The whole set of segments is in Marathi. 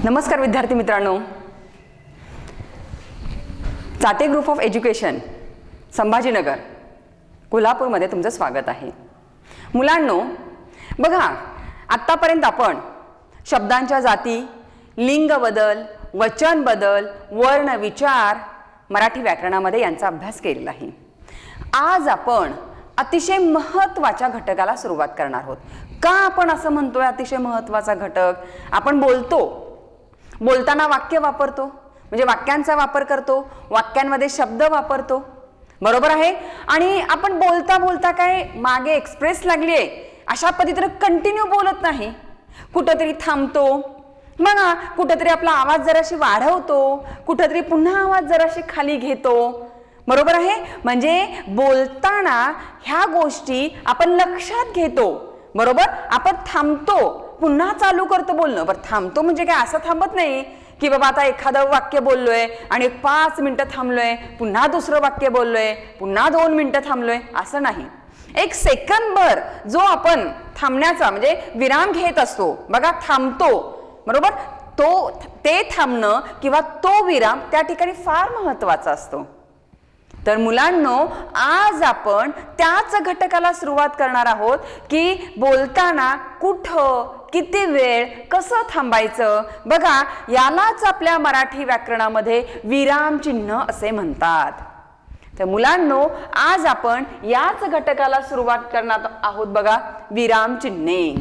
नमस्कार विद्यार्थी मित्रांनो, Chate group of education Sambhajinagar कोल्हापूरमध्ये तुमचं स्वागत आहे। मुलांनो बघा, आत्तापर्यंत आपण शब्दांच्या जाती, लिंग बदल, वचन बदल, वर्ण विचार, मराठी व्याकरणामध्ये यांचा अभ्यास केलेला आहे। आज आपण अतिशय महत्त्वाच्या घटकाला सुरुवात करणार आहोत। का आपण असं म्हणतोय अतिशय महत्त्वाचा घटक? आपण बोलताना वाक्य वापरतो, म्हणजे वाक्यांचा वापर करतो, वाक्यांमध्ये शब्द वापरतो, बरोबर आहे। आणि आपण बोलता बोलता काय मागे एक्सप्रेस लागलीये अशा पद्धतीने कंटिन्यू बोलत नाही, कुठेतरी थांबतो, बघा कुठेतरी आपला आवाज जराशी वाढवतो, कुठेतरी पुन्हा आवाज जराशी खाली घेतो, बरोबर आहे। म्हणजे बोलताना ह्या गोष्टी आपण लक्षात घेतो, बरोबर। आपण थांबतो, पुन्हा चालू करतो बोलणं। बरं, थांबतो म्हणजे काय असं थांबत नाही की बाबा आता एखादं वाक्य बोललोय आणि 5 मिनिटं थांबलोय, पुन्हा दुसरं वाक्य बोललोय, पुन्हा 2 मिनिटं थांबलोय, असं नाही। एक सेकंदभर जो आपण थांबण्याचा म्हणजे विराम घेत असतो बघा, थांबतो, बरोबर, ते थांबणं किंवा तो विराम त्या ठिकाणी फार महत्त्वाचा असतो। तर मुलांनो, आज आपण त्याच घटकाला सुरुवात करणार आहोत की बोलताना कुठं, किती वेळ, कसं थांबायचं। बघा, यालाच आपल्या मराठी व्याकरणामध्ये विराम चिन्ह असे म्हणतात। तर मुलांनो, आज आपण याच घटकाला सुरुवात करणार आहोत बघा, विराम चिन्हे।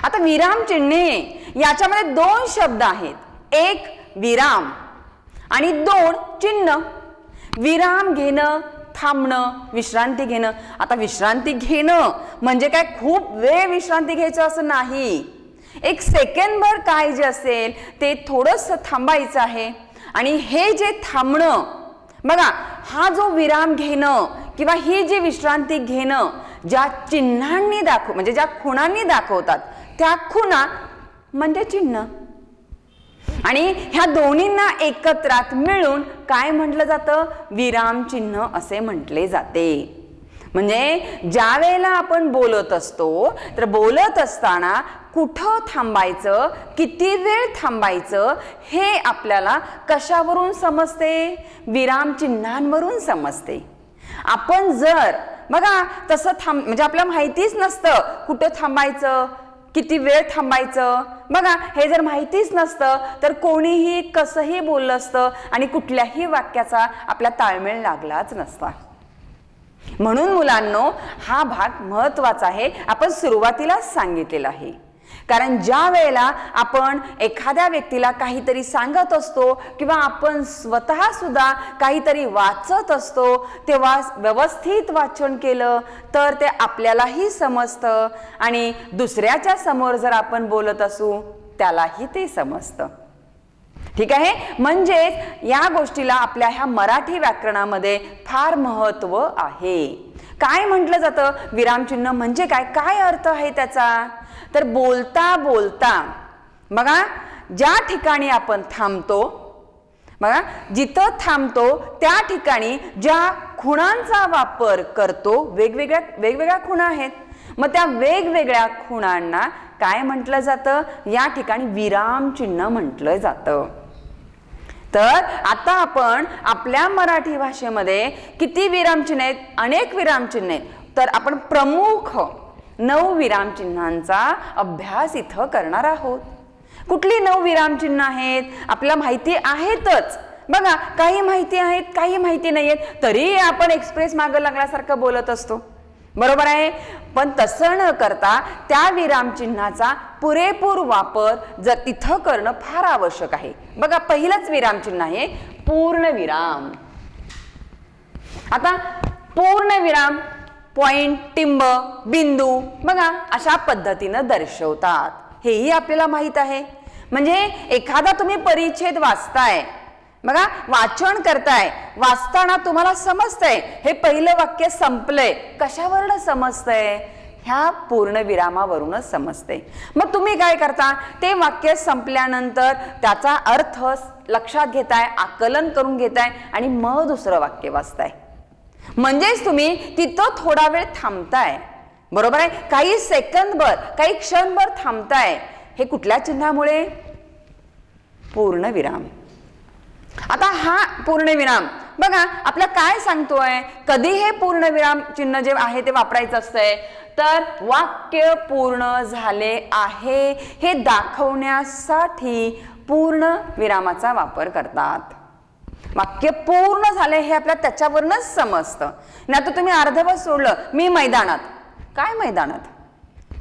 आता विराम चिन्हे याच्यामध्ये 2 शब्द आहेत, एक विराम आणि 2 चिन्ह। विराम घेणं, थांबणं, विश्रांती घेणं। आता विश्रांती घेणं म्हणजे काय खूप वेळ विश्रांती घ्यायचं असं नाही, एक सेकंदभर काय जे असेल ते थोडंसं थांबायचं आहे। आणि हे जे थांबणं बघा, हा जो विराम घेणं किंवा ही जी विश्रांती घेणं ज्या चिन्हांनी म्हणजे ज्या खुणांनी दाखवतात त्या खुणा म्हणजे चिन्ह। आणि ह्या दोन्हींना एकत्रात मिळून काय म्हटलं जातं? विराम चिन्ह असे म्हटले जाते। म्हणजे ज्या वेळेला आपण बोलत असतो तर बोलत असताना कुठं थांबायचं, किती वेळ थांबायचं हे आपल्याला कशावरून समजते? विराम चिन्हांवरून समजते। आपण जर बघा तसं म्हणजे आपल्याला माहितीच नसतं कुठं थांबायचं, किती वेळ थांबायचं, बघा हे जर माहितीच नसतं तर कोणीही कसंही बोललं असतं आणि कुठल्याही वाक्याचा आपला ताळमेळ लागलाच नसता। म्हणून मुलांनो, हा भाग महत्त्वाचा आहे, आपण सुरुवातीलाच सांगितलेला आहे। कारण ज्या वेळेला आपण एखाद्या व्यक्तीला काहीतरी सांगत असतो किंवा आपण स्वतः सुद्धा काहीतरी वाचत असतो तेव्हा व्यवस्थित वाचन केलं तर ते आपल्यालाही समजतं आणि दुसऱ्याच्या समोर जर आपण बोलत असू त्यालाही ते समजतं, ठीक आहे। म्हणजेच या गोष्टीला आपल्या ह्या मराठी व्याकरणामध्ये फार महत्त्व आहे। काय म्हटलं जातं? विरामचिन्ह म्हणजे काय, काय अर्थ आहे त्याचा? तर बोलता बोलता बघा ज्या ठिकाणी आपण थांबतो, बघा जिथं थांबतो त्या ठिकाणी ज्या खुणांचा वापर करतो, वेगवेगळ्या खुणा आहेत, मग त्या वेगवेगळ्या खुणांना काय म्हटलं जातं? या ठिकाणी विराम चिन्ह म्हटलं जातं। तर आता आपण आपल्या मराठी भाषेमध्ये किती विरामचिन्ह आहेत? अनेक विरामचिन्ह आहेत। तर आपण प्रमुख 9 विरामचिन्हांचा अभ्यास इथं करणार आहोत। कुठली 9 विरामचिन्ह आहेत? आपल्याला माहिती आहेतच, बघा काही माहिती आहेत, काही माहिती नाही आहेत, तरी आपण एक्सप्रेस मागं लागल्यासारखं बोलत असतो, बरोबर आहे। पण तसं न करता त्या विरामचिन्हाचा पुरेपूर वापर जर तिथं करणं फार आवश्यक आहे। बघा, पहिलंच विरामचिन्ह आहे पूर्णविराम। आता पूर्णविराम पॉइंट, टिंब, बिंदू बघा अशा पद्धतीनं दर्शवतात, हेही आपल्याला माहित आहे। म्हणजे एखादा तुम्ही परिच्छेद वाचताय, बघा वाचन करताय, वाचताना तुम्हाला समजतंय हे पहिलं वाक्य संपलंय, कशावरून समजतंय? ह्या पूर्णविरामावरूनच समजते। मग तुम्ही काय करता? ते वाक्य संपल्यानंतर त्याचा अर्थ लक्षात घेताय, आकलन करून घेताय आणि मग दुसरं वाक्य वाचताय। म्हणजेच तुम्ही तिथं थोडा वेळ थांबताय, बरोबर आहे, काही सेकंदभर, काही क्षणभर थांबताय। हे कुठल्या चिन्हामुळे? पूर्णविराम. आता हा पूर्णविराम बघा आपल्या काय सांगतोय, कधी हे पूर्णविराम चिन्ह जे आहे ते वापरायचं असतंय, तर वाक्य पूर्ण झाले आहे हे दाखवण्यासाठी पूर्ण विरामाचा वापर करतात. वाक्य पूर्ण झाले हे आपल्याला त्याच्यावरूनच समजतं. नाही तर तुम्ही अर्धवट सोडलं, मी मैदानात, काय मैदानात,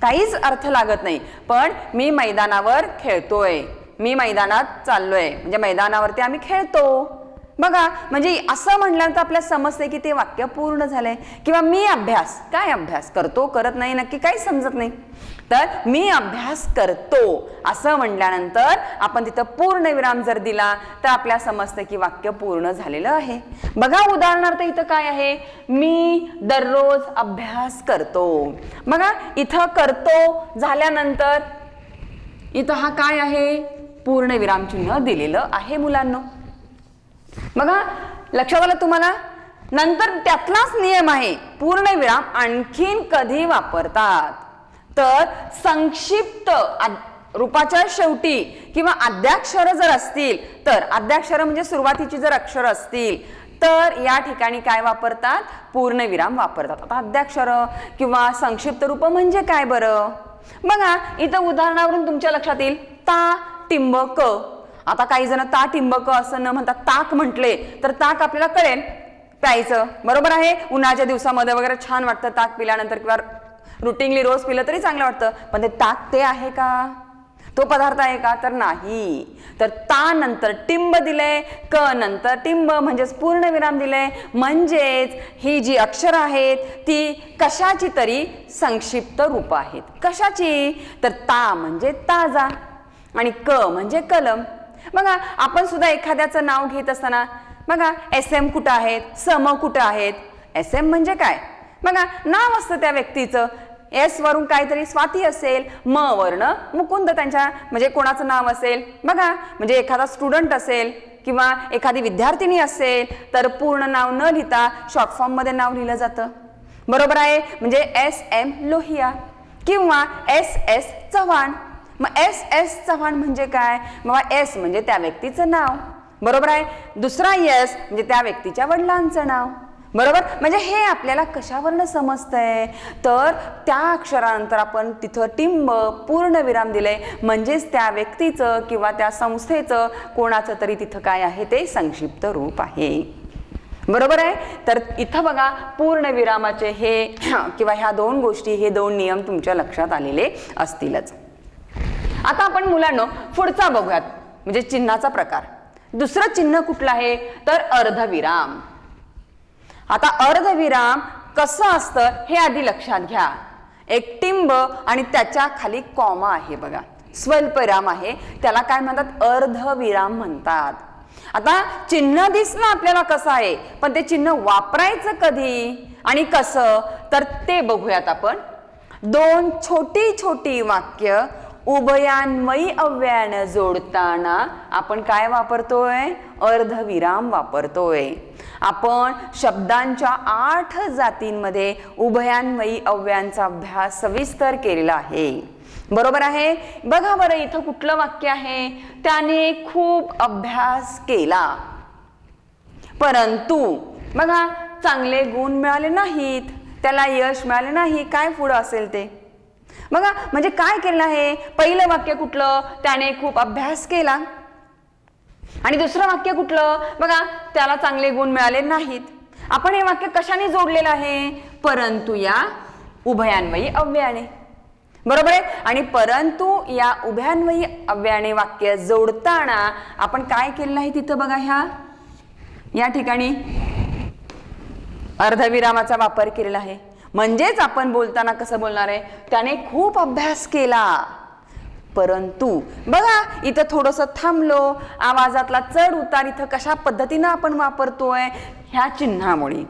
काहीच अर्थ लागत नाही. पण मी मैदानावर खेळतोय, मी मैदानात चाललोय, म्हणजे मैदानावरती आम्ही खेळतो. बघा म्हणजे असं म्हटल्यानंतर आपल्याला समजते की ते वाक्य पूर्ण झालंय. किंवा मी अभ्यास, काय अभ्यास करतो करत नाही नक्की काही समजत नाही, तर मी अभ्यास करतो असं म्हटल्यानंतर आपण तिथं पूर्णविराम जर दिला तर आपल्याला समजतं की वाक्य पूर्ण झालेलं आहे. बघा उदाहरणार्थ इथं काय आहे, मी दररोज अभ्यास करतो. बघा इथं करतो झाल्यानंतर इथं हा काय आहे, पूर्णविराम चिन्ह दिलेलं आहे मुलांनो. बघा लक्षात आलं तुम्हाला. नंतर त्यातलाच नियम आहे, पूर्णविराम आणखीन कधी वापरतात, तर संक्षिप्त रूपाच्या शेवटी किंवा आद्याक्षर जर असतील तर, आद्याक्षर म्हणजे सुरुवातीची जर अक्षर असतील तर या ठिकाणी काय वापरतात, पूर्णविराम वापरतात. आता आद्याक्षर किंवा संक्षिप्त रूप म्हणजे काय बरं. बघा इथं उदाहरणावरून तुमच्या लक्षात येईल, ता टिंब क. आता काही जण ता टिंब क असं न म्हणता ताक म्हटले तर ताक आपल्याला कळेल प्यायचं, बरोबर आहे. उन्हाळ्याच्या दिवसामध्ये वगैरे छान वाटतं ताक पिल्यानंतर, किंवा रुटीनली रोज पिलं तरी चांगलं वाटतं. पण ते ताक ते आहे का, तो पदार्थ आहे का, तर नाही. तर ता नंतर टिंब दिले, क नंतर टिंब म्हणजेच पूर्णविराम दिले. म्हणजेच ही जी अक्षर आहेत ती कशाची तरी संक्षिप्त रूप आहेत. कशाची, तर ता म्हणजे ताजा आणि क म्हणजे कलम. बघा आपण सुद्धा एखाद्याचं नाव घेत असताना बघा SM कुठं आहेत, सम कुठं आहेत. SM म्हणजे काय, बघा नाव असतं त्या व्यक्तीचं. S वरून काहीतरी स्वाती असेल, म वर्ण मुकुंद त्यांच्या म्हणजे कोणाचं नाव असेल. बघा म्हणजे एखादा स्टुडंट असेल किंवा एखादी विद्यार्थिनी असेल तर पूर्ण नाव न लिहिता शॉर्ट फॉर्म मध्ये नाव लिहिलं जातं, बरोबर आहे. म्हणजे SM लोहिया किंवा SS चव्हाण. मग SS चव्हाण म्हणजे काय, मग S म्हणजे त्या व्यक्तीचं नाव, बरोबर आहे. दुसरा S म्हणजे त्या व्यक्तीच्या वडिलांचं नाव, बरोबर. म्हणजे हे आपल्याला कशावरनं समजतंय, तर त्या अक्षरानंतर आपण तिथं टिंब पूर्णविराम दिले, म्हणजेच त्या व्यक्तीचं किंवा त्या संस्थेचं कोणाचं तरी तिथं काय आहे ते संक्षिप्त रूप आहे, बरोबर आहे. तर इथं बघा पूर्णविरामाचे हे किंवा ह्या दोन गोष्टी, हे दोन नियम तुमच्या लक्षात आलेले असतीलच. आता आपण मुलांनो पुढचा बघूयात, म्हणजे चिन्हाचा प्रकार. दुसरं चिन्ह कुठलं आहे, तर अर्धविराम. आता अर्धविराम कसं असतं हे आधी लक्षात घ्या. एक टिंब आणि त्याच्या खाली कॉमा आहे बघा, स्वल्पविराम आहे, त्याला काय म्हणतात, अर्धविराम म्हणतात. आता चिन्ह दिसलं आपल्याला कसं आहे, पण ते चिन्ह वापरायचं कधी आणि कसं, तर ते बघूयात आपण. दोन छोटी छोटी वाक्य उभयान्वयी अव्ययानं जोडताना आपण काय वापरतोय, अर्धविराम वापरतोय. आपण शब्दांच्या 8 जातींमध्ये उभयान्वयी अव्ययांचा अभ्यास सविस्तर केलेला आहे, बरोबर आहे. बघा बरं इथं कुठलं वाक्य आहे, त्याने खूप अभ्यास केला परंतु बघा चांगले गुण मिळाले नाहीत, त्याला यश मिळाले नाही. काय पुढं असेल ते बघा, म्हणजे काय केलं आहे. पहिलं वाक्य कुठलं, त्याने खूप अभ्यास केला. आणि दुसरं वाक्य कुठलं, बघा त्याला चांगले गुण मिळाले नाहीत. आपण हे वाक्य कशाने जोडलेलं आहे, परंतु या उभयान्वयी अव्ययाने, बरोबर आहे. आणि परंतु या उभयान्वयी अव्ययाने वाक्य जोडताना आपण काय केलेलं आहे तिथं बघा, ह्या या ठिकाणी अर्धविरामाचा वापर केलेला आहे. म्हणजेच आपण बोलताना कसं बोलणार आहे, त्याने खूप अभ्यास केला परंतु. बघा इथं थोडंसं थांबलो, आवाजातला चढ उतार इथं कशा पद्धतीनं आपण वापरतोय, ह्या चिन्हामुळे.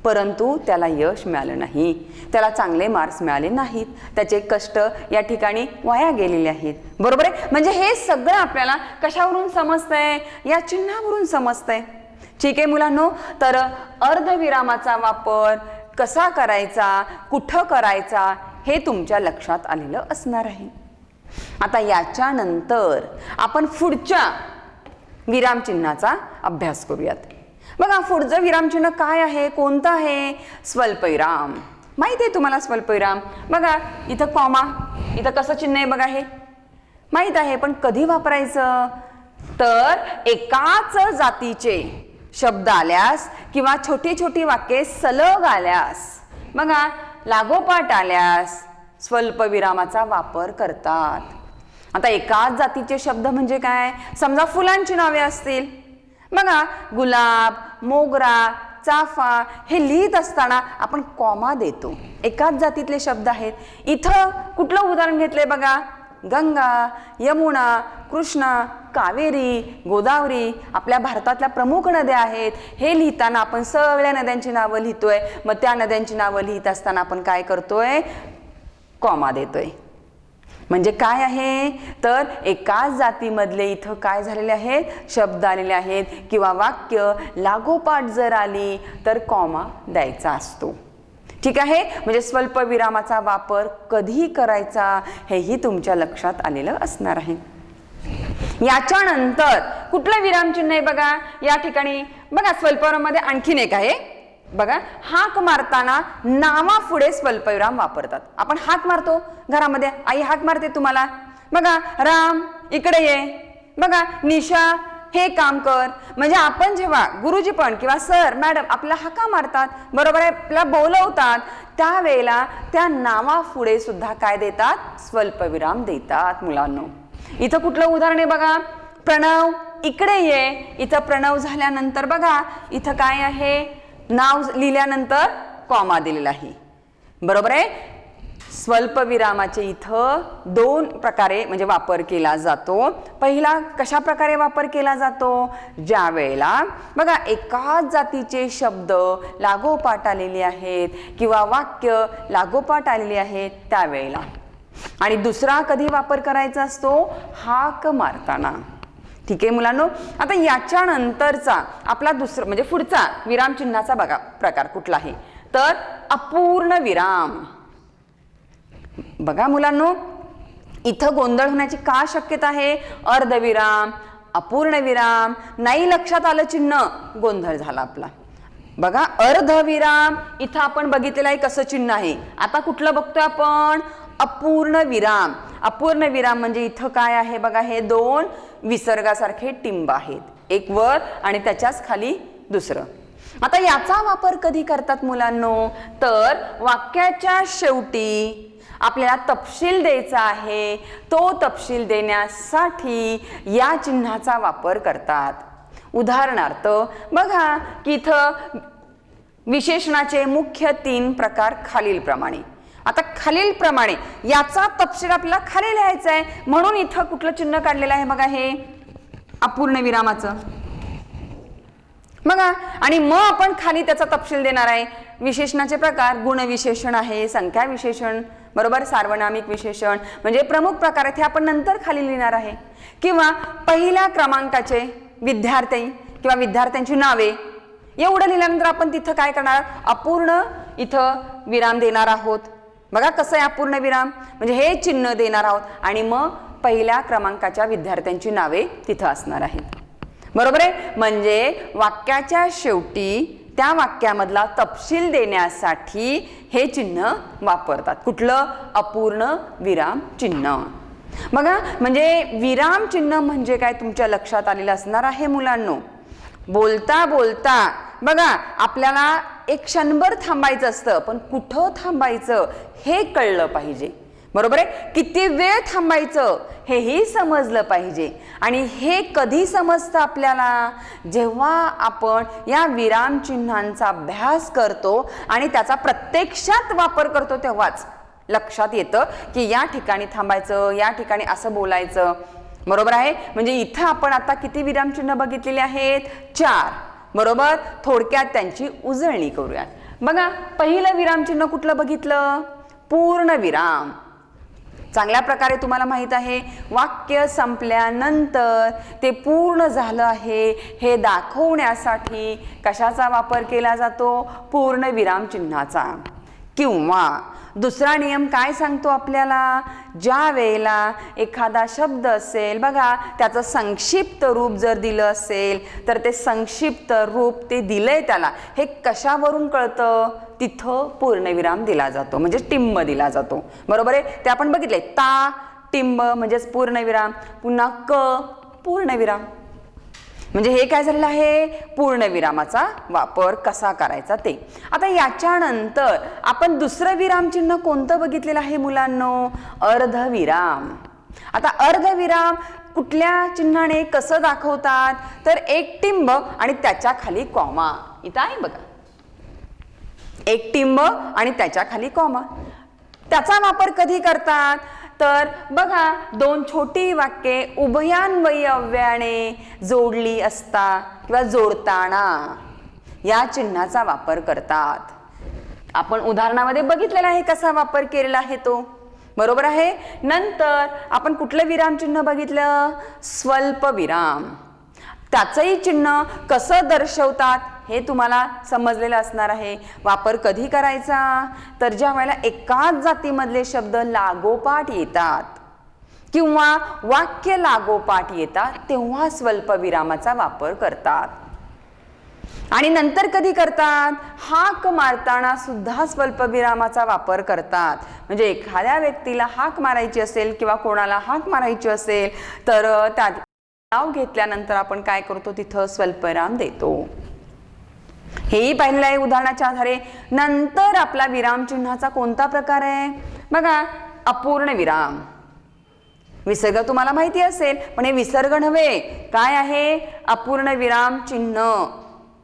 परंतु त्याला यश मिळालं नाही, त्याला चांगले मार्क्स मिळाले नाहीत, त्याचे कष्ट या ठिकाणी वाया गेलेले आहेत, बरोबर आहे. म्हणजे हे सगळं आपल्याला कशावरून समजतंय, या चिन्हावरून समजतंय. ठीक आहे मुलांनो, तर अर्धविरामाचा वापर कसा करायचा, कुठं करायचा, हे तुमच्या लक्षात आलेलं असणार आहे. आता याच्यानंतर आपण पुढच्या विरामचिन्हाचा अभ्यास करूयात. बघा पुढचं विरामचिन्ह काय आहे, कोणतं आहे? स्वल्पविराम. माहिती आहे तुम्हाला स्वल्पविराम? बघा इथं कॉमा, इथं कसं चिन्ह आहे बघा, हे माहित आहे. पण कधी वापरायचं? तर एकाच जातीचे शब्द आल्यास किंवा छोटी छोटी वाक्ये सलग आल्यास, बघा लागोपाठ आल्यास स्वल्पविरामाचा वापर करतात. आता एकाच जातीचे शब्द म्हणजे काय? समजा फुलांची नावे असतील, बघा गुलाब, मोगरा, चाफा हे लिहित असताना आपण कॉमा देतो. एकाच जातीतले शब्द आहेत. इथं कुठलं उदाहरण घेतलंय बघा? गंगा, यमुना, कृष्णा, कावेरी, गोदावरी आपल्या भारतातल्या प्रमुख नद्या आहेत. हे लिहिताना आपण सगळ्या नद्यांची नावं लिहितोय. मग त्या नद्यांची नावं लिहित असताना आपण काय करतोय? कॉमा देतोय. म्हणजे काय आहे? तर एकाच जातीमधले इथं काय झालेले आहेत? शब्द आलेले आहेत किंवा वाक्य लागोपाठ जर आली तर कॉमा द्यायचा असतो. ठीक आहे. म्हणजे स्वल्पविरामाचा वापर कधी करायचा हेही तुमच्या लक्षात आलेलं असणार आहे. याच्यानंतर कुठलं विरामचिन्ह आहे बघा? या ठिकाणी बघा स्वल्पविरामामध्ये आणखीन एक आहे बघा. हाक मारताना नावापुढे स्वल्पविराम वापरतात. आपण हाक मारतो घरामध्ये, आई हाक मारते तुम्हाला, बघा राम इकडे ये, बघा निशा हे काम कर. म्हणजे आपण जेव्हा गुरुजी पण किंवा सर मॅडम आपल्याला हाका मारतात, बरोबर आहे, आपल्याला बोलवतात, त्यावेळेला त्या नावापुढे सुद्धा काय देतात? स्वल्पविराम देतात मुलांनो. इथं कुठलं उदाहरण आहे बघा? प्रणव इकडे ये. इथं प्रणव झाल्यानंतर बघा इथं काय आहे? नाव लिहिल्यानंतर कॉमा दिलेला आहे, बरोबर आहे. स्वल्पविरामाचे इथं दोन प्रकारे म्हणजे वापर केला जातो. पहिला कशा प्रकारे वापर केला जातो? ज्या वेळेला बघा एकाच जातीचे शब्द लागोपाठ आलेले आहेत किंवा वाक्य लागोपाठ आलेली आहेत त्यावेळेला. आणि दुसरा कधी वापर करायचा असतो? हाक मारताना. ठीक आहे मुलांनो. आता याच्यानंतरचा आपला दुसरा म्हणजे पुढचा विरामचिन्हाचा बघा प्रकार कुठला आहे? तर अपूर्ण विराम. बघा मुलांनो इथं गोंधळ होण्याची का शक्यता आहे? अर्धविराम, अपूर्ण विराम, नाही लक्षात आलं चिन्ह, गोंधळ झाला आपला. बघा अर्धविराम इथं आपण बघितलेलं आहे कसं चिन्ह आहे. आता कुठलं बघतोय आपण? अपूर्ण विराम. अपूर्ण विराम म्हणजे इथं काय आहे बघा? हे दोन विसर्गासारखे टिंब आहेत, एक वर आणि त्याच्याच खाली दुसरं. आता याचा वापर कधी करतात मुलांनो? तर वाक्याच्या शेवटी आपल्याला तपशील द्यायचा आहे, तो तपशील देण्यासाठी या चिन्हाचा वापर करतात. उदाहरणार्थ बघा की इथं विशेषणाचे मुख्य 3 प्रकार खालीलप्रमाणे. आता खालीलप्रमाणे याचा तपशील आपल्याला खाली लिहायचा आहे, म्हणून इथं कुठलं चिन्ह काढलेलं आहे बघा? हे अपूर्ण विरामाचं बघा. आणि मग आपण खाली त्याचा तपशील देणार आहे. विशेषणाचे प्रकार गुणविशेषण आहे, संख्या विशेषण, बरोबर, सार्वनामिक विशेषण म्हणजे प्रमुख प्रकार आहेत, हे आपण नंतर खाली लिहिणार आहे. किंवा पहिल्या क्रमांकाचे विद्यार्थी किंवा विद्यार्थ्यांची नावे एवढं लिहिल्यानंतर आपण तिथं काय करणार? अपूर्ण इथं विराम देणार आहोत. बघा कसं आहे अपूर्ण विराम म्हणजे हे चिन्ह देणार आहोत आणि मग पहिल्या क्रमांकाच्या विद्यार्थ्यांची नावे तिथं असणार आहेत, बरोबर आहे. म्हणजे वाक्याच्या शेवटी त्या वाक्यामधला तपशील देण्यासाठी हे चिन्ह वापरतात. कुठलं? अपूर्ण विराम चिन्ह. बघा म्हणजे विराम चिन्ह म्हणजे काय तुमच्या लक्षात आलेलं असणार आहे मुलांनो. बोलता बोलता बघा आपल्याला एक क्षणभर थांबायचं असतं, पण कुठं थांबायचं हे कळलं पाहिजे, बरोबर आहे. किती वेळ थांबायचं हेही समजलं पाहिजे. आणि हे कधी समजतं आपल्याला? जेव्हा आपण या विराम चिन्हांचा अभ्यास करतो आणि त्याचा प्रत्यक्षात वापर करतो तेव्हाच लक्षात येतं की या ठिकाणी थांबायचं, या ठिकाणी असं बोलायचं, बरोबर आहे. म्हणजे इथं आपण आता किती विरामचिन्ह बघितलेले आहेत? 4, बरोबर. थोडक्यात त्यांची उजळणी करूया. बघा पहिलं विरामचिन्ह कुठलं बघितलं? पूर्ण विराम. चांगल्या प्रकारे तुम्हाला माहित आहे वाक्य संपल्यानंतर ते पूर्ण झालं आहे हे दाखवण्यासाठी कशाचा वापर केला जातो? पूर्ण विराम चिन्हाचा. किंवा दुसरा नियम काय सांगतो आपल्याला, ज्या वेळेला एखादा शब्द असेल बघा, त्याचं संक्षिप्त रूप जर दिलं असेल तर ते संक्षिप्त रूप ते दिलंय त्याला, हे कशावरून कळतं, तिथं पूर्णविराम दिला जातो, म्हणजे टिंब दिला जातो. बरोबर आहे, ते आपण बघितले. ता टिंब म्हणजेच पूर्णविराम, पुन्हा क पूर्णविराम. म्हणजे हे काय झालेलं आहे, पूर्णविरामाचा वापर कसा करायचा ते. आता याच्यानंतर आपण दुसरं विरामचिन्ह कोणतं बघितलेलं आहे मुलांनो, अर्धविराम. आता अर्धविराम कुठल्या चिन्हाने कसं दाखवतात, तर एक टिंब आणि त्याच्या खाली कॉमा. इथं आहे बघा, एक टिंब आणि त्याच्या खाली कॉमा. त्याचा वापर कधी करतात, तर बघा, दोन छोटी वाक्ये उभयान्वयी अव्ययाने जोडली असता किंवा जोडताना या चिन्हाचा वापर करतात. आपण उदाहरणामध्ये बघितलेला आहे कसा वापर केलेला आहे तो. बरोबर आहे. नंतर आपण कुठलं विरामचिन्ह बघितलं, स्वल्पविराम. त्याचंही चिन्ह कसं दर्शवतात हे तुम्हाला समजलेलं असणार आहे. वापर कधी करायचा, तर ज्या वेळेला एकाच जातीमधले शब्द लागोपाठ येतात किंवा वाक्य लागोपाठ येतात तेव्हा स्वल्पविरामाचा वापर करतात. आणि नंतर कधी करतात, हाक मारताना सुद्धा स्वल्पविरामाचा वापर करतात. म्हणजे एखाद्या व्यक्तीला हाक मारायची असेल किंवा कोणाला हाक मारायची असेल तर त्या नाव घेतल्यानंतर आपण काय करतो, तिथं स्वल्पविराम देतो. हेही पाहिलेलं आहे उदाहरणाच्या आधारे. नंतर आपला विरामचिन्हाचा कोणता प्रकार आहे बघा, अपूर्ण विराम. विसर्ग तुम्हाला माहिती असेल, पण हे विसर्ग नव्हे, काय आहे, अपूर्ण विराम चिन्ह.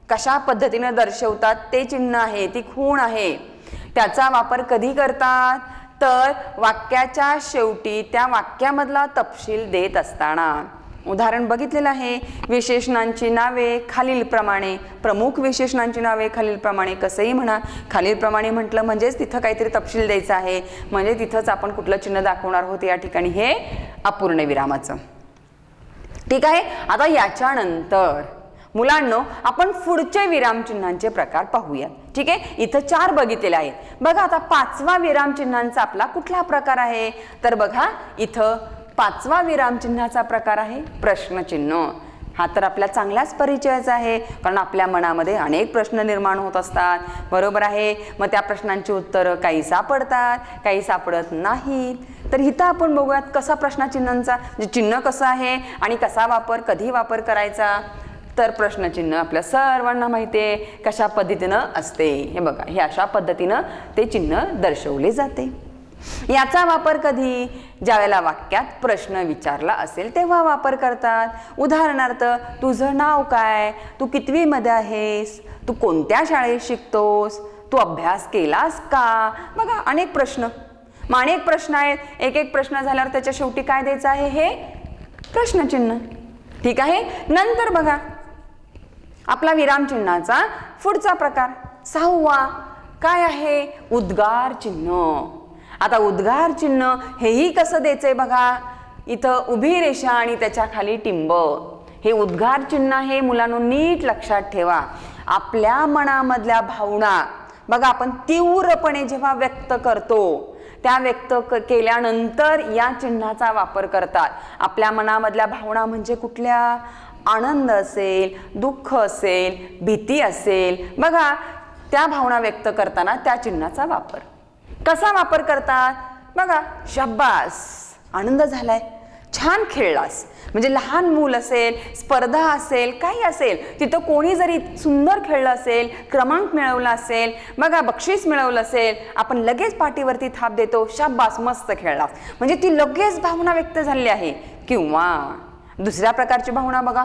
कशा पद्धतीने दर्शवतात ते चिन्ह आहे, ती खूण आहे. त्याचा वापर कधी करतात, तर वाक्याच्या शेवटी त्या वाक्यामधला तपशील देत असताना. उदाहरण बघितलेलं आहे, विशेषणांची नावे खालीलप्रमाणे, प्रमुख विशेषणांची नावे खालीलप्रमाणे. कसंही म्हणा, खालीलप्रमाणे म्हटलं म्हणजेच तिथं काहीतरी तपशील द्यायचं आहे, म्हणजे तिथंच आपण कुठलं चिन्ह दाखवणार आहोत. या ठिकाणी हे अपूर्ण विरामाचं. ठीक आहे. आता याच्यानंतर मुलांनो आपण पुढचे विरामचिन्हांचे प्रकार पाहूयात. ठीक आहे, इथं 4 बघितलेले आहेत. बघा आता 5वा विरामचिन्हांचा आपला कुठला प्रकार आहे, तर बघा इथं 5वा विरामचिन्हाचा प्रकार आहे प्रश्नचिन्ह. हा तर आपल्या चांगल्याच परिचयाचा आहे, कारण आपल्या मनामध्ये अनेक प्रश्न निर्माण होत असतात. बरोबर आहे. मग त्या प्रश्नांची उत्तरं काही सापडतात, काही सापडत नाहीत. तर इथं आपण बघूयात कसा प्रश्नचिन्हांचा म्हणजे चिन्ह कसं आहे आणि कसा वापर, कधी वापर करायचा. तर प्रश्नचिन्ह आपल्या सर्वांना माहिती आहे कशा पद्धतीनं असते. हे बघा, हे अशा पद्धतीनं ते चिन्ह दर्शवले जाते. याचा वापर कधी, ज्यावेळेला वाक्यात प्रश्न विचारला असेल तेव्हा वापर करतात. उदाहरणार्थ, तुझं नाव काय, तू कितवीमध्ये आहेस, तू कोणत्या शाळेत शिकतोस, तू अभ्यास केलास का. बघा अनेक प्रश्न, मग अनेक प्रश्न आहेत. एक एक प्रश्न झाल्यावर त्याच्या शेवटी काय द्यायचं आहे, हे प्रश्नचिन्ह. ठीक आहे. नंतर बघा आपला विरामचिन्हाचा पुढचा प्रकार 6वा काय आहे, उद्गार चिन्ह. आता उद्गार चिन्ह हेही कसं द्यायचंय बघा, इथं उभी रेषा आणि त्याच्या खाली टिंब. हे उद्गार चिन्ह आहे मुलांनो, नीट लक्षात ठेवा. आपल्या मनामधल्या भावना बघा आपण तीव्रपणे जेव्हा व्यक्त करतो, त्या व्यक्त केल्यानंतर या चिन्हाचा वापर करतात. आपल्या मनामधल्या भावना म्हणजे कुठल्या, आनंद असेल, दुःख असेल, भीती असेल, बघा त्या भावना व्यक्त करताना त्या चिन्हाचा वापर. कसा वापर करतात बघा, शाब्बास, आनंद झालाय, छान खेळलास. म्हणजे लहान मूल असेल, स्पर्धा असेल, काही असेल, तिथं कोणी जरी सुंदर खेळलं असेल, क्रमांक मिळवला असेल, बघा बक्षीस मिळवलं असेल, आपण लगेच पाठीवरती थाप देतो, शाब्बास मस्त खेळलास. म्हणजे ती लगेच भावना व्यक्त झाली आहे. किंवा दुसऱ्या प्रकारची भावना बघा,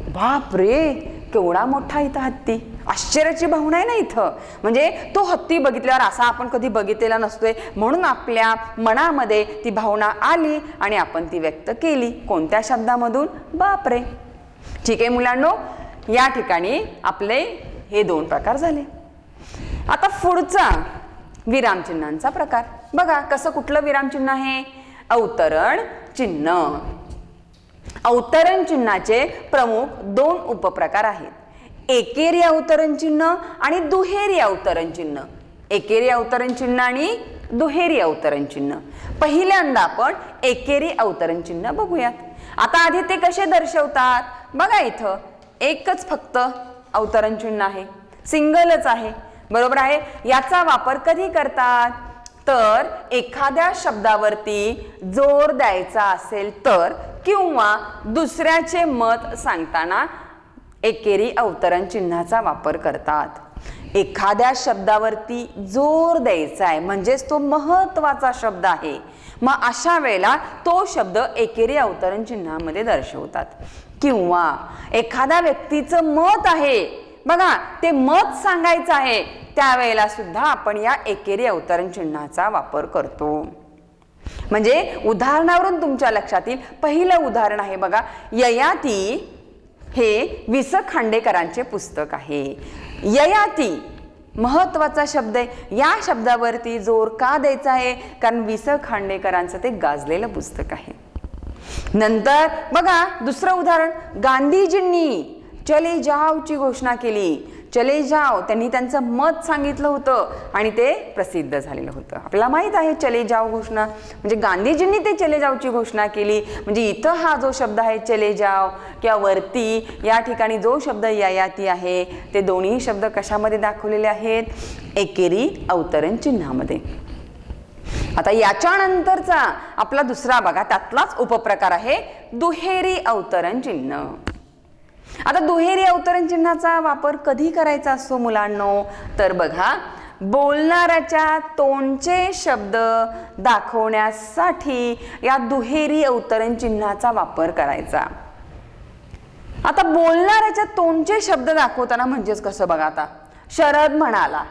बाप रे केवढा मोठा इथं हत्ती, आश्चर्याची भावना आहे ना इथं. म्हणजे तो हत्ती बघितल्यावर असा आपण कधी बघितलेला नसतोय, म्हणून आपल्या मनामध्ये ती भावना आली आणि आपण ती व्यक्त केली. कोणत्या शब्दामधून, बाप रे. ठीक आहे मुलांनो, या ठिकाणी आपले हे 2 प्रकार झाले. आता पुढचा विरामचिन्हांचा प्रकार बघा, कसं कुठलं विरामचिन्ह आहे, अवतरण चिन्ह. अवतरण चिन्हाचे प्रमुख 2 उपप्रकार आहेत, एकेरी अवतरण चिन्ह आणि दुहेरी अवतरण चिन्ह. एकेरी अवतरण चिन्ह आणि दुहेरी अवतरण चिन्ह. पहिल्यांदा आपण एकेरी अवतरण चिन्ह बघूयात. आता आधी ते कसे दर्शवतात बघा. इथं एकच फक्त अवतरण चिन्ह आहे, सिंगलच आहे, बरोबर आहे. याचा वापर कधी करतात तर एखाद्या शब्दावरती जोर द्यायचा असेल तर, किंवा दुसऱ्याचे मत सांगताना एकेरी अवतरण चिन्हाचा वापर करतात. एखाद्या शब्दावरती जोर द्यायचा आहे म्हणजेच तो महत्वाचा शब्द आहे, मग अशा वेळेला तो शब्द एकेरी अवतरण चिन्हामध्ये दर्शवतात. किंवा एखाद्या व्यक्तीचं मत आहे बघा, ते मत सांगायचं आहे, त्यावेळेला सुद्धा आपण या एकेरी अवतरण चिन्हाचा वापर करतो. म्हणजे उदाहरणावरून तुमच्या लक्षात येईल. पहिलं उदाहरण आहे बघा, ययाती हे वि स खांडेकरांचे पुस्तक आहे. ययाती महत्वाचा शब्द आहे. या शब्दावरती जोर का द्यायचा आहे कारण वि स खांडेकरांचं ते गाजलेलं पुस्तक आहे. नंतर बघा दुसरं उदाहरण, गांधीजींनी चले जावची घोषणा केली. चले जाव त्यांनी त्यांचं मत सांगितलं होतं आणि ते प्रसिद्ध झालेलं होतं. आपल्याला माहित आहे चले जाव घोषणा म्हणजे गांधीजींनी ते चले जावची घोषणा केली. म्हणजे इथं हा जो शब्द आहे चले जाव किंवा वरती या ठिकाणी जो शब्द ययाती आहे ते दोन्ही शब्द कशामध्ये दाखवलेले आहेत, एकेरी अवतरण चिन्हामध्ये. आता याच्यानंतरचा आपला दुसरा बघा, त्यातलाच उपप्रकार आहे दुहेरी अवतरण चिन्ह. आता दुहेरी अवतरण चिन्हाचा वापर कधी करायचा असतो मुलांनो तर बघा, बोलणाऱ्याच्या तोंडचे शब्द दाखवण्यासाठी या दुहेरी अवतरण चिन्हाचा वापर करायचा. आता बोलणाऱ्याच्या तोंडचे शब्द दाखवताना म्हणजेच कसं बघा, आता शरद म्हणाला.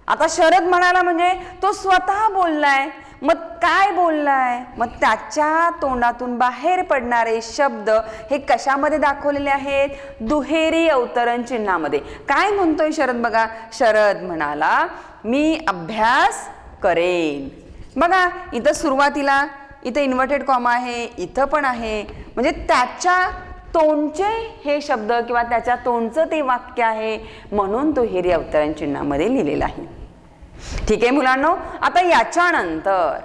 आता शरद म्हणाला म्हणजे तो स्वतः बोललाय, मग काय बोललाय, मग त्याच्या तोंडातून बाहेर पडणारे शब्द हे कशामध्ये दाखवलेले आहेत, दुहेरी अवतरण चिन्हामध्ये. काय म्हणतोय शरद बघा, शरद म्हणाला मी अभ्यास करेन. बघा इथं सुरुवातीला इथं इन्व्हर्टेड कॉमा आहे, इथं पण आहे, म्हणजे त्याच्या तोंडचे हे शब्द किंवा त्याच्या तोंडचं ते वाक्य आहे म्हणून दुहेरी अवतरण चिन्हामध्ये लिहिलेलं आहे. ठीक आहे मुलांनो. आता याच्यानंतर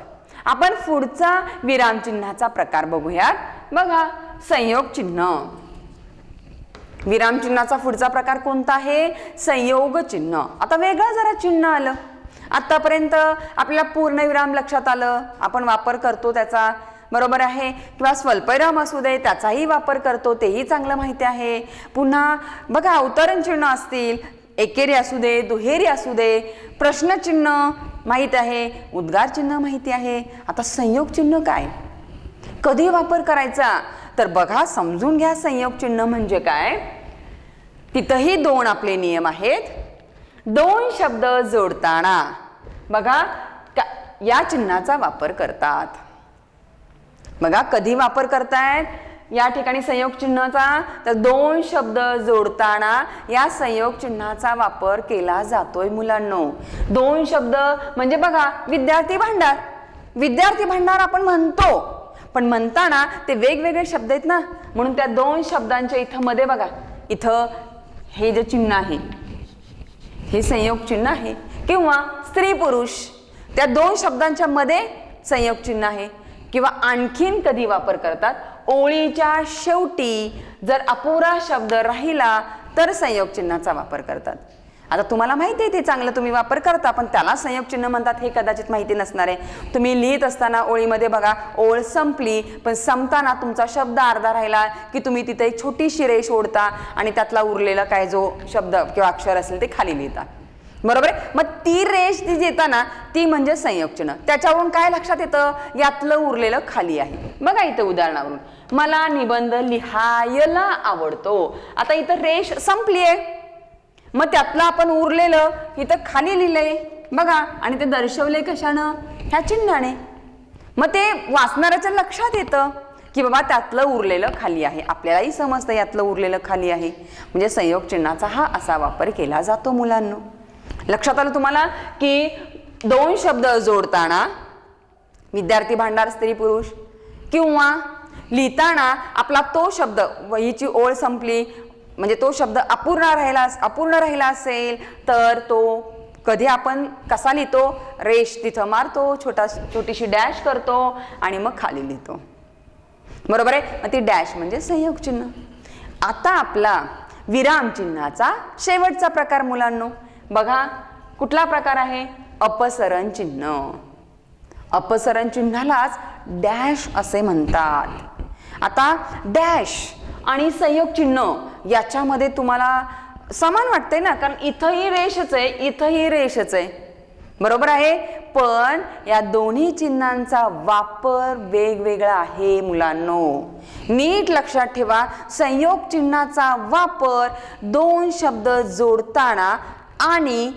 आपण पुढचा विरामचिन्हाचा प्रकार बघूयात. बघा संयोग चिन्ह. विरामचिन्हाचा पुढचा प्रकार कोणता आहे, संयोग चिन्ह. आता वेगळं जरा चिन्ह आलं. आतापर्यंत आपल्याला पूर्णविराम लक्षात आलं, आपण वापर करतो त्याचा, बरोबर आहे. किंवा स्वल्पविराम असू दे त्याचाही वापर करतो, तेही चांगलं माहिती आहे. पुन्हा बघा अवतरण चिन्ह असतील, एकेरी असू दे दुहेरी असू दे, प्रश्नचिन्ह माहित आहे, उद्गार चिन्ह माहिती आहे. आता संयोग चिन्ह काय, कधी वापर करायचा तर बघा समजून घ्या. संयोग चिन्ह म्हणजे काय, तिथंही दोन आपले नियम आहेत. दोन शब्द जोडताना बघा या चिन्हाचा वापर करतात. बघा कधी वापर करतायत या ठिकाणी संयोग चिन्हाचा, तर दोन शब्द जोडताना या संयोग चिन्हाचा वापर केला जातोय मुलांनो. दोन शब्द म्हणजे बघा विद्यार्थी भांडार. विद्यार्थी भांडार आपण म्हणतो, पण म्हणताना ते वेगवेगळे शब्द आहेत ना, म्हणून त्या दोन शब्दांच्या इथं मध्ये बघा, इथं हे जे चिन्ह आहे हे संयोग चिन्ह आहे. किंवा स्त्री पुरुष त्या दोन शब्दांच्या मध्ये संयोग चिन्ह आहे. किंवा आणखीन कधी वापर करतात, ओळीच्या शेवटी जर अपुरा शब्द राहिला तर संयोग चिन्हाचा वापर करतात. आता तुम्हाला माहिती आहे ते चांगलं तुम्ही वापर करता, पण त्याला संयोग चिन्ह म्हणतात हे कदाचित माहिती नसणार आहे. तुम्ही लिहित असताना ओळीमध्ये बघा ओळ संपली, पण संपताना तुमचा शब्द अर्धा राहिला की तुम्ही तिथे एक छोटीशी रेष ओढता आणि त्यातला उरलेला काय जो शब्द किंवा अक्षर असेल ते खाली लिहिता, बरोबर आहे. मग ती रेष जी येताना ती म्हणजे संयोग चिन्ह. त्याच्यावरून काय लक्षात येतं, यातलं उरलेलं खाली आहे. बघा इथं उदाहरणावरून, मला निबंध लिहायला आवडतो. आता इथं रेष संपली आहे, मग त्यातलं आपण उरलेलं इथं खाली लिहिलंय बघा, आणि ते दर्शवले कशानं, ह्या चिन्हाने. मग ते वाचणाऱ्याच्या लक्षात येतं की बाबा त्यातलं उरलेलं खाली आहे. आपल्यालाही समजतं यातलं उरलेलं खाली आहे. म्हणजे संयोग चिन्हाचा हा असा वापर केला जातो मुलांनो. लक्षात आलं तुम्हाला की दोन शब्द जोडताना विद्यार्थी भांडार स्त्री पुरुष, किंवा लिहिताना आपला तो शब्द वहीची ओळ संपली म्हणजे तो शब्द अपूर्ण राहिला असेल तर तो कधी आपण कसा लिहितो, रेष तिथं मारतो, छोटीशी डॅश करतो आणि मग खाली लिहितो, बरोबर आहे. मग ती डॅश म्हणजे संयोग चिन्ह. आता आपला विराम चिन्हाचा शेवटचा प्रकार मुलांनो, बघा कुठला प्रकार आहे, अपसरण चिन्ह. अपसरण चिन्हालाच डॅश असे म्हणतात. आता डॅश आणि संयोग चिन्ह याच्यामध्ये तुम्हाला समान वाटतंय ना, कारण इथंही रेषच आहे, इथंही रेषच आहे, बरोबर आहे. पण या दोन्ही चिन्हांचा वापर वेगवेगळा आहे मुलांनो. नीट लक्षात ठेवा, संयोग चिन्हाचा वापर दोन शब्द जोडताना आणि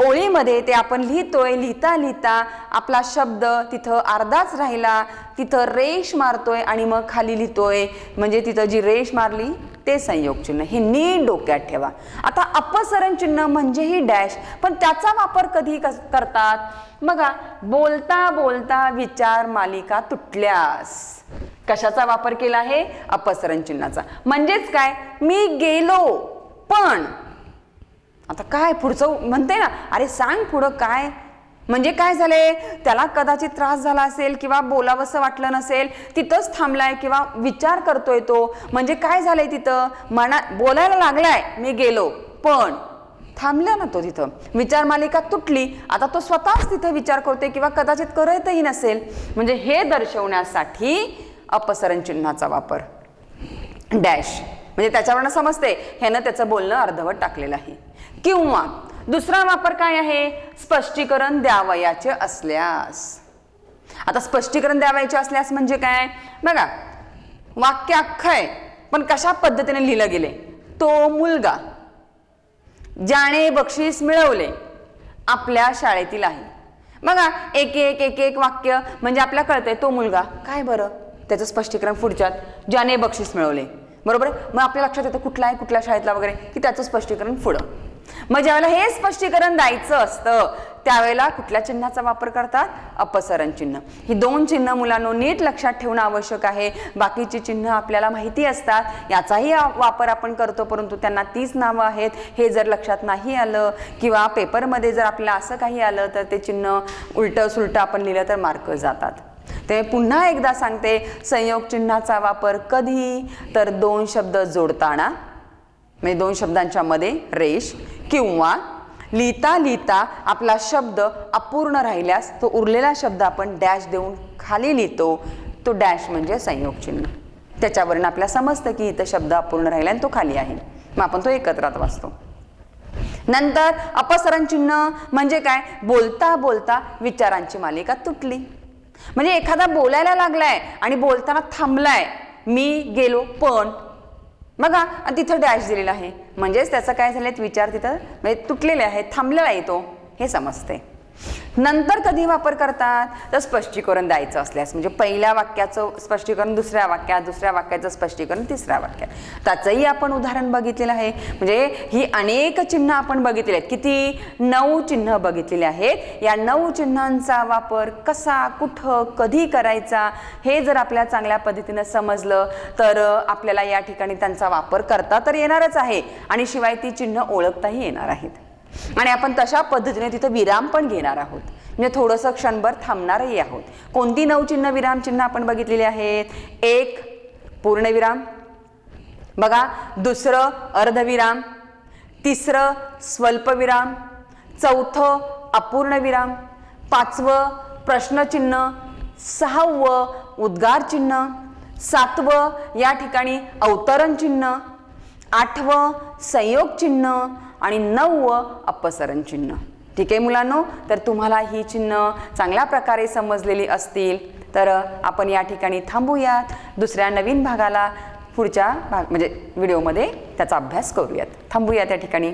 ओळीमध्ये ते आपण लिहितोय, लिहिता लिहिता आपला शब्द तिथं अर्धाच राहिला, तिथं रेष मारतोय आणि मग खाली लिहितोय, म्हणजे तिथं जी रेष मारली ते संयोग चिन्ह. हे नीट डोक्यात ठेवा. आता अपसरण चिन्ह म्हणजे ही डॅश, पण त्याचा वापर कधी करतात बघा, बोलता बोलता विचार मालिका तुटल्यास. कशाचा वापर केला आहे, अपसरण चिन्हाचा. म्हणजेच काय, मी गेलो पण, आता काय पुढचं म्हणते ना, अरे सांग पुढं काय, म्हणजे काय झाले, त्याला कदाचित त्रास झाला असेल किंवा बोलावंसं वाटलं नसेल, तिथंच थांबलाय किंवा विचार करतोय तो, म्हणजे काय झालंय तिथं, बोलायला लागलाय मी गेलो पण थांबला ना तो, तिथं विचार मालिका तुटली. आता तो स्वतःच तिथं विचार करतोय किंवा कदाचित करतही नसेल, म्हणजे हे दर्शवण्यासाठी अपसरण चिन्हाचा वापर डॅश, म्हणजे त्याच्यावरनं समजते ह्यानं त्याचं बोलणं अर्धवट टाकलेलं आहे. किंवा दुसरा वापर काय आहे, स्पष्टीकरण द्यावयाचे असल्यास. आता स्पष्टीकरण द्यावयाचे असल्यास म्हणजे काय बघा, वाक्य अख्खं आहे पण कशा पद्धतीने लिहिलं गेले, तो मुलगा ज्याने बक्षीस मिळवले आपल्या शाळेतील आहे. बघा एक एक एक एक वाक्य म्हणजे आपल्याला कळतंय तो मुलगा काय, बरं त्याचं स्पष्टीकरण पुढच्यात, ज्याने बक्षीस मिळवले, बरोबर. मग आपल्या लक्षात येतं कुठला आहे, कुठल्या शाळेतला वगैरे, की त्याचं स्पष्टीकरण पुढं. मग ज्यावेळेला हे स्पष्टीकरण द्यायचं असतं त्यावेळेला कुठल्या चिन्हाचा वापर करतात, अपसरण चिन्ह. ही दोन चिन्ह मुलांनो नीट लक्षात ठेवणं आवश्यक आहे. बाकीची चिन्ह आपल्याला माहिती असतात, याचाही वापर आपण करतो, परंतु त्यांना तीच नावं आहेत. हे जर लक्षात नाही आलं किंवा पेपरमध्ये जर आपल्याला असं काही आलं तर ते चिन्ह उलटं सुलटं आपण लिहिलं तर मार्क जातात. ते पुन्हा एकदा सांगते, संयोग चिन्हाचा वापर कधी, तर दोन शब्द जोडताना, म्हणजे दोन शब्दांच्या मध्ये रेष, किंवा लिहिता लिहिता आपला शब्द अपूर्ण राहिल्यास तो उरलेला शब्द आपण डॅश देऊन खाली लिहितो, तो डॅश म्हणजे संयोग चिन्ह. त्याच्यावरून आपल्याला समजतं की इथं शब्द अपूर्ण राहिला आणि तो खाली आहे, मग आपण तो एकत्रात वाचतो. नंतर अपसरण चिन्ह म्हणजे काय, बोलता बोलता विचारांची मालिका तुटली. म्हणजे एखादा बोलायला लागलाय आणि बोलताना थांबलाय, मी गेलो पण, बघा आणि तिथं डॅश दिलेला आहे, म्हणजेच त्याचं काय झालंय, विचार तिथं म्हणजे तुटलेले आहेत, थांबलेला आहे तो, हे समजते. नंतर कधी वापर करतात, तर स्पष्टीकरण द्यायचं असल्यास, म्हणजे पहिल्या वाक्याचं स्पष्टीकरण दुसऱ्या वाक्यात, दुसऱ्या वाक्याचं स्पष्टीकरण तिसऱ्या वाक्यात. त्याचंही आपण उदाहरण बघितलेलं आहे. म्हणजे ही अनेक चिन्ह आपण बघितले आहेत, किती 9 चिन्ह बघितलेले आहेत. या 9 चिन्हांचा वापर कसा, कुठं, कधी करायचा हे जर आपल्याला चांगल्या पद्धतीनं समजलं तर आपल्याला या ठिकाणी त्यांचा वापर करता तर येणारच आहे आणि शिवाय ती चिन्ह ओळखताही येणार आहेत. आणि आपण तशा पद्धतीने तिथं विराम पण घेणार आहोत, म्हणजे थोडंसं क्षणभर थांबणारही आहोत. कोणती 9 चिन्ह विराम चिन्ह आपण बघितलेली आहेत, एक पूर्णविराम, बघा दुसरं अर्धविराम, तिसरं स्वल्पविराम, चौथं अपूर्णविराम, पाचवं प्रश्नचिन्ह, सहावं उद्गार चिन्ह, सातवं या ठिकाणी अवतरण चिन्ह, आठवं संयोग चिन्ह आणि 9वं अपसरण चिन्ह. ठीक आहे मुलांनो, तर तुम्हाला ही चिन्ह चांगल्या प्रकारे समजलेली असतील तर आपण या ठिकाणी थांबूयात. दुसऱ्या नवीन भागाला पुढच्या म्हणजे व्हिडिओमध्ये त्याचा अभ्यास करूयात. थांबूयात या ठिकाणी.